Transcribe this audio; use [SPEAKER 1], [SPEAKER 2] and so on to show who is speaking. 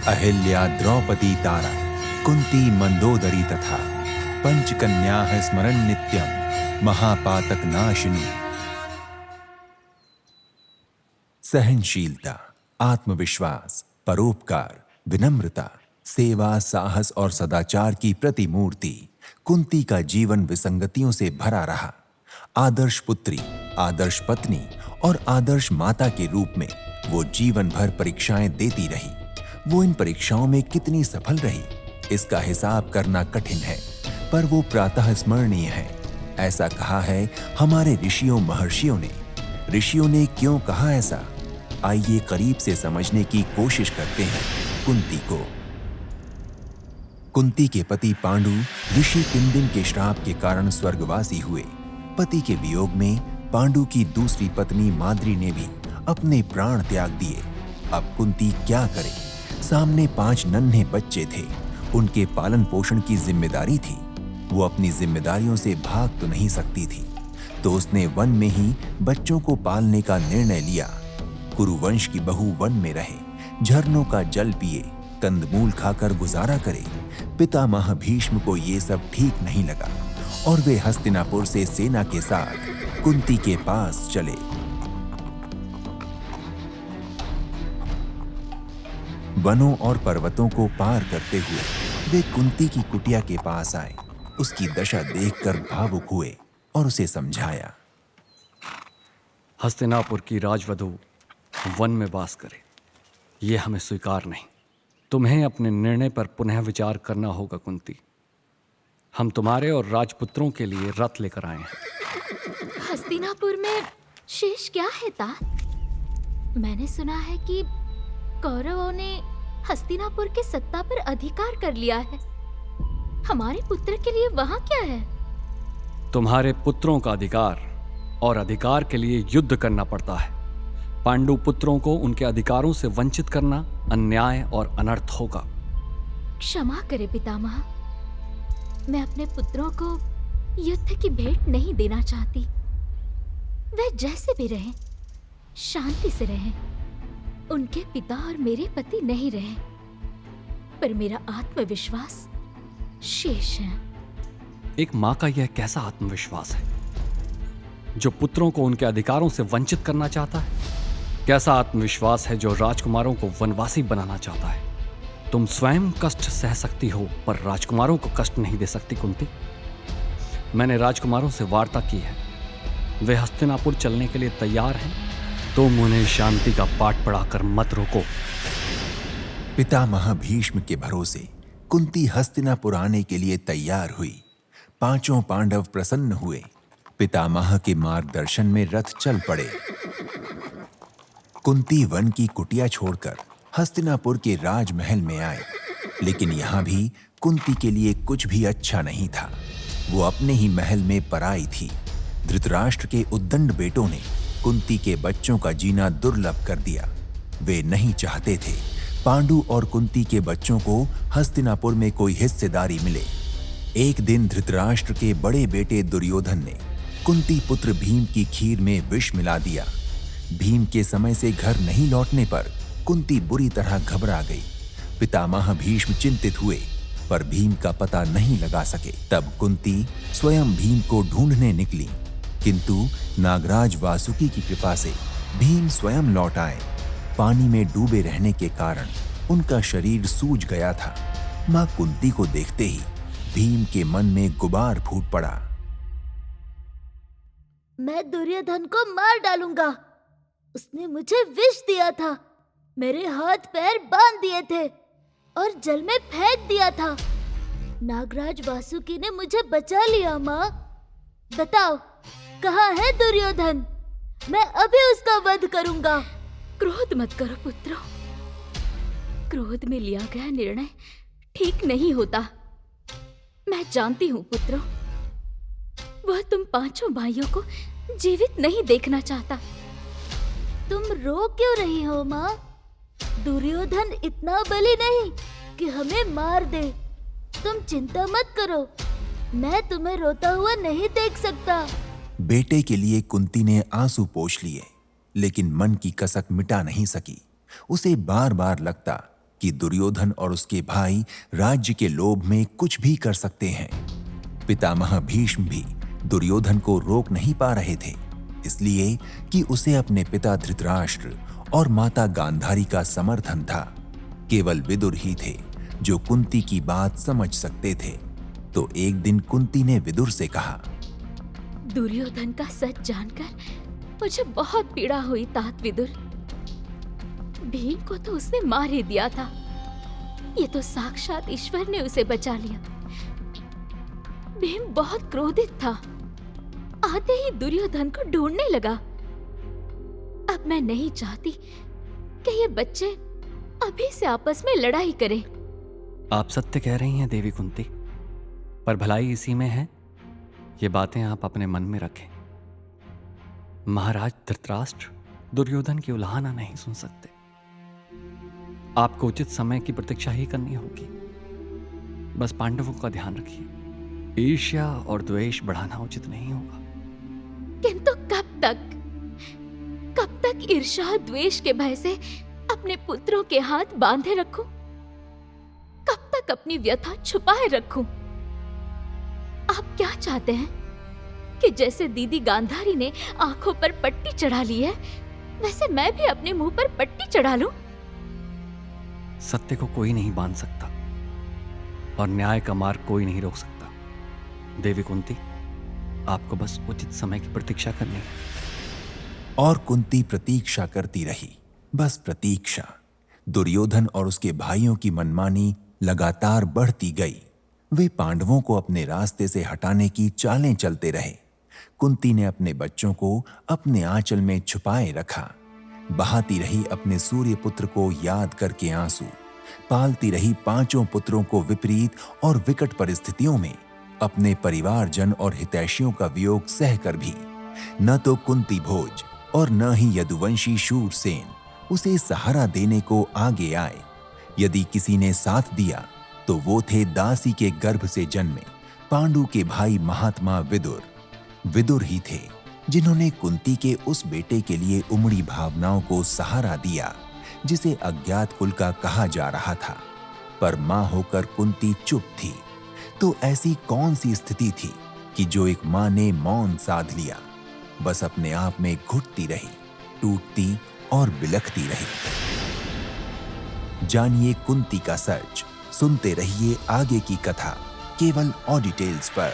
[SPEAKER 1] अहिल्या द्रौपदी तारा कुंती मंदोदरी तथा पंचकन्याः स्मरन् नित्यं महापातक नाशिनी। सहनशीलता, आत्मविश्वास, परोपकार, विनम्रता, सेवा, साहस और सदाचार की प्रतिमूर्ति कुंती का जीवन विसंगतियों से भरा रहा। आदर्श पुत्री, आदर्श पत्नी और आदर्श माता के रूप में वो जीवन भर परीक्षाएं देती रही। वो इन परीक्षाओं में कितनी सफल रही, इसका हिसाब करना कठिन है, पर वो प्रातः स्मरणीय है। ऐसा कहा है हमारे ऋषियों महर्षियों ने। ऋषियों ने क्यों कहा ऐसा, आइए करीब से समझने की कोशिश करते हैं कुंती को। कुंती के पति पांडु ऋषि किंदिन के श्राप के कारण स्वर्गवासी हुए। पति के वियोग में पांडु की दूसरी पत्नी माद्री ने भी अपने प्राण त्याग दिए। अब कुंती क्या करे? सामने 5 नन्हे बच्चे थे, उनके पालन पोषण की जिम्मेदारी थी। वो अपनी जिम्मेदारियों से भाग तो नहीं सकती थी, तो उसने वन में ही बच्चों को पालने का निर्णय लिया। कुरुवंश की बहू वन में रहे, झरनों का जल पिए, कंदमूल खाकर गुजारा करे। पितामह भीष्म को ये सब ठीक नहीं लगा और वे हस्तिनापुर से सेना के साथ कुंती के पास चले। वनों और पर्वतों को पार करते हुए वे कुंती की कुटिया के पास आए। उसकी दशा देखकर भावुक हुए और उसे समझाया।
[SPEAKER 2] हस्तिनापुर की राजवधू वन में वास करे, ये हमें स्वीकार नहीं। तुम्हें अपने निर्णय पर पुनः विचार करना होगा कुंती। हम तुम्हारे और राजपुत्रों के लिए रथ लेकर आए हैं।
[SPEAKER 3] हस्तिनापुर में शेष क्या है तात? मैंने सुना है कि कौरवों ने हस्तिनापुर के सत्ता पर अधिकार कर लिया है। हमारे पुत्र के लिए वहां क्या है?
[SPEAKER 2] तुम्हारे पुत्रों का अधिकार और अधिकार के लिए युद्ध करना पड़ता है। पांडु पुत्रों को उनके अधिकारों से वंचित करना अन्याय और अनर्थ होगा।
[SPEAKER 3] क्षमा करे पितामह, मैं अपने पुत्रों को युद्ध की भेंट नहीं देना चाहती। वे जैसे भी रहें, शांति से रहें। उनके पिता और मेरे पति नहीं रहे, पर मेरा आत्मविश्वास शेष है।
[SPEAKER 2] एक माँ का यह कैसा आत्मविश्वास है जो पुत्रों को उनके अधिकारों से वंचित करना चाहता है? कैसा आत्मविश्वास है जो राजकुमारों को वनवासी बनाना चाहता है? तुम स्वयं कष्ट सह सकती हो, पर राजकुमारों को कष्ट नहीं दे सकती कुंती। मैंने राजकुमारों से वार्ता की है, वे हस्तिनापुर चलने के लिए तैयार हैं। तुम उन्हें शांति का पाठ पढ़ाकर मत रोको।
[SPEAKER 1] पितामह भीष्म के भरोसे कुंती हस्तिनापुर आने के लिए तैयार हुई। 5 पांडव प्रसन्न हुए। पितामह के मार्गदर्शन में रथ चल पड़े। कुंती वन की कुटिया छोड़कर हस्तिनापुर के राजमहल में आए, लेकिन यहां भी कुंती के लिए कुछ भी अच्छा नहीं था। वो अपने ही महल में पराई थी। धृतराष्ट्र के उद्दंड बेटों ने कुंती के बच्चों का जीना दुर्लभ कर दिया। वे नहीं चाहते थे पांडु और कुंती के बच्चों को हस्तिनापुर में कोई हिस्सेदारी मिले। एक दिन धृतराष्ट्र के बड़े बेटे दुर्योधन ने कुंती पुत्र भीम की खीर में विष मिला दिया। भीम के समय से घर नहीं लौटने पर कुंती बुरी तरह घबरा गई। पितामह भीष्म चिंतित हुए, पर भीम का पता नहीं लगा सके। तब कुंती स्वयं भीम को ढूंढने निकली, किंतु नागराज वासुकी की कृपा से भीम स्वयं लौट आए। पानी में डूबे रहने के कारण उनका शरीर सूज गया था। मां कुंती को देखते ही भीम के मन में गुबार फूट पड़ा।
[SPEAKER 3] मैं दुर्योधन को मार डालूंगा। उसने मुझे विष दिया था, मेरे हाथ पैर बांध दिए थे और जल में फेंक दिया था। नागराज वासुकी ने मुझे बचा लिया। माँ बताओ, कहाँ है दुर्योधन? मैं अभी उसका वध करूंगा। क्रोध मत करो पुत्रों। क्रोध में लिया गया निर्णय ठीक नहीं होता। मैं जानती हूँ पुत्रों, वह तुम 5 भाइयों को जीवित नहीं देखना चाहता। तुम रो क्यों रही हो माँ? दुर्योधन इतना बली नहीं कि हमें मार दे। तुम चिंता मत करो, मैं तुम्हें रोता हुआ नहीं देख सकता।
[SPEAKER 1] बेटे के लिए कुंती ने आंसू पोंछ लिए, लेकिन मन की कसक मिटा नहीं सकी। उसे बार बार लगता कि दुर्योधन और उसके भाई राज्य के लोभ में कुछ भी कर सकते हैं। पितामह भीष्म भी दुर्योधन को रोक नहीं पा रहे थे, इसलिए कि उसे अपने पिता धृतराष्ट्र और माता गांधारी का समर्थन था। केवल विदुर ही थे जो कुंती की बात समझ सकते थे। तो एक दिन कुंती ने विदुर से कहा,
[SPEAKER 4] दुर्योधन का सच जानकर मुझे बहुत पीड़ा हुई तात विदुर। भीम को तो उसने मार ही दिया था, ये तो साक्षात ईश्वर ने उसे बचा लिया। भीम बहुत क्रोधित था, आते ही दुर्योधन को ढूंढने लगा। अब मैं नहीं चाहती कि ये बच्चे अभी से आपस में लड़ाई करें।
[SPEAKER 2] आप सत्य कह रही हैं देवी कुंती, पर भलाई इसी में है। ये बातें आप अपने मन में रखें। महाराज धृतराष्ट्र दुर्योधन की उलाहना नहीं सुन सकते। आपको उचित समय की प्रतीक्षा ही करनी होगी। बस पांडवों का ध्यान रखिए। ईर्ष्या और द्वेष बढ़ाना उचित नहीं होगा।
[SPEAKER 4] किंतु कब तक ईर्ष्या द्वेष के भय से अपने पुत्रों के हाथ बांधे रखूं? कब तक अपनी व्यथा छुपाए रखूं? आप क्या चाहते हैं कि जैसे दीदी गांधारी ने आंखों पर पट्टी चढ़ा ली है, वैसे मैं भी अपने मुंह पर पट्टी चढ़ा लूं?
[SPEAKER 2] सत्य को कोई नहीं बांध सकता और न्याय का मार्ग कोई नहीं रोक सकता। देवी कुंती, आपको बस उचित समय की प्रतीक्षा करनी है।
[SPEAKER 1] और कुंती प्रतीक्षा करती रही, बस प्रतीक्षा। दुर्योधन और उसके भाइयों की मनमानी लगातार बढ़ती गई। वे पांडवों को अपने रास्ते से हटाने की चालें चलते रहे। कुंती ने अपने बच्चों को अपने आंचल में छुपाए रखा, बहाती रही अपने सूर्य पुत्र को याद करके आंसू, पालती रही पांचों पुत्रों को विपरीत और विकट परिस्थितियों में, अपने परिवारजन और हितैषियों का वियोग सहकर भी। न तो कुंती भोज और न ही यदुवंशी शूरसेन उसे सहारा देने को आगे आए। यदि किसी ने साथ दिया तो वो थे दासी के गर्भ से जन्मे पांडु के भाई महात्मा विदुर। विदुर ही थे जिन्होंने कुंती के उस बेटे के लिए उमड़ी भावनाओं को सहारा दिया जिसे अज्ञात कुल का कहा जा रहा था। पर मां होकर कुंती चुप थी। तो ऐसी कौन सी स्थिति थी कि जो एक मां ने मौन साध लिया, बस अपने आप में घुटती रही, टूटती और बिलखती रही। जानिए कुंती का सच, सुनते रहिए आगे की कथा केवल ऑडिटेल्स पर।